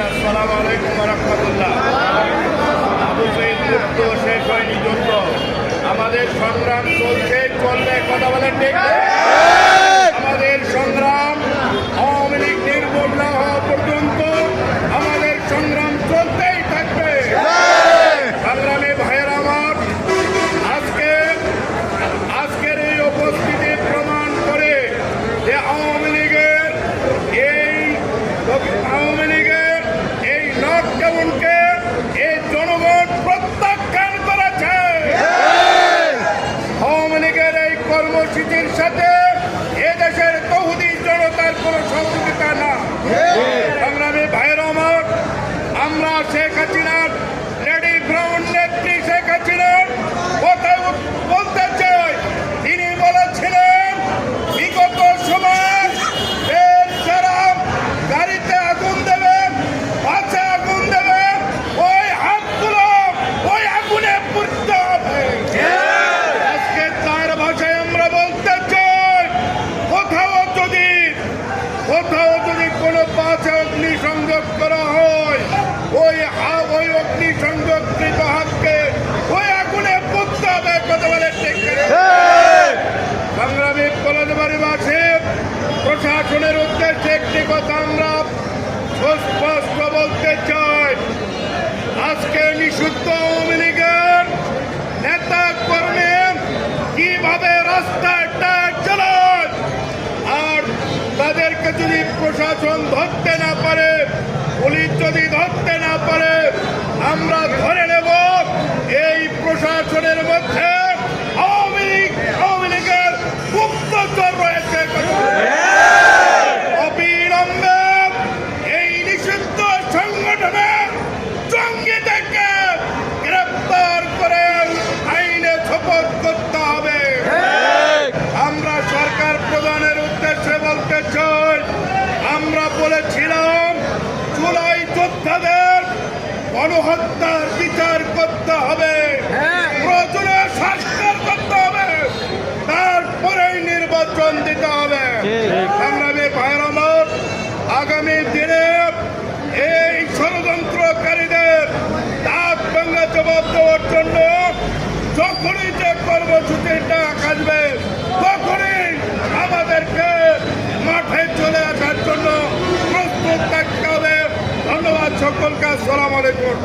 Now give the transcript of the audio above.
আসসালামু আলাইকুম ওয়া রাহমাতুল্লাহ। আবু সাঈদ মুক্ত শেষ হয়নি যুদ্ধ, আমাদের সংগ্রাম চলবে। কথা বলেন ঠিক? আমাদের সংগ্রাম আওয়ামী লীগ নির্মূল না হওয়া পর্যন্ত আমাদের সংগ্রাম চলতেই থাকবে। সংগ্রামী ভাইয়েরা আমার, আজকের এই উপস্থিতি প্রমাণ করে যে আওয়ামী লীগের এই লকডাউনকে এই জনগণ প্রত্যাখ্যান করেছে। আওয়ামী লীগের এই কর্মসূচির সাথে এদেশের তৌহিদি জনতার কোন সহযোগিতা না। সংগ্রামী ভাইয়েরা আমার, আমরা শেখ হাসিনার লেডি ব্রাউন নেত্রী শেখ হাসিনার কথা বলতে চাই। তিনি বলেছিলেন বিগত সময় যারা গাড়িতে আগুন দেবে, বাসে আগুন দেবে, ওই হাতগুলো ওই আগুনে পুড়তে হবে। আজকে তার ভাষায় আমরা বলতে চাই, কোথাও যদি কোনো বাসে অগ্নিসংযোগ করা হয়, ওই অগ্নিসংযোগকৃত হাতকে ওই আগুনে পুড়তে হবে। কথা বলে ঠিক? সংগ্রামী কলেজবাড়িবাসী, প্রশাসনের উদ্দেশ্যে একটি কথা আমরা সুস্পষ্ট বলতে চাই। আজকে নিষিদ্ধ আওয়ামী লীগের নেতা কর্মী কিভাবে রাস্তায় টায়ার চালায়, আর তাদেরকে যদি প্রশাসন ধরতে না পারে, পুলিশ যদি ধরতে না পারে, আমরা ধরে নেব এই প্রশাসনের মধ্যে আওয়ামী লীগের গুপ্তচর রয়েছে। অবিলম্বে এই নিষিদ্ধ সংগঠনের জঙ্গিদেরকে গ্রেপ্তার করে আইনে শপথ করতে হবে। আমরা সরকার প্রধানের উদ্দেশ্যে বলতে চাই, আমরা বলেছিলাম জুলাই যোদ্ধাদের গণহত্যার বিচার করতে হবে, প্রয়োজনে সংস্কার করতে হবে, তারপরেই নির্বাচন দিতে হবে। সংগ্রামী ভাইয়েরা আমার, আগামী দিনে এই ষড়যন্ত্রকারীদের দাঁত ভাঙা জবাব দেওয়ার জন্য যখনই যে কর্মসূচিটা আসবে, তখনই আমাদেরকে মাঠে চলে আসার জন্য প্রস্তুত থাকতে হবে। ধন্যবাদ সকলকে। আসসালামু আলাইকুম।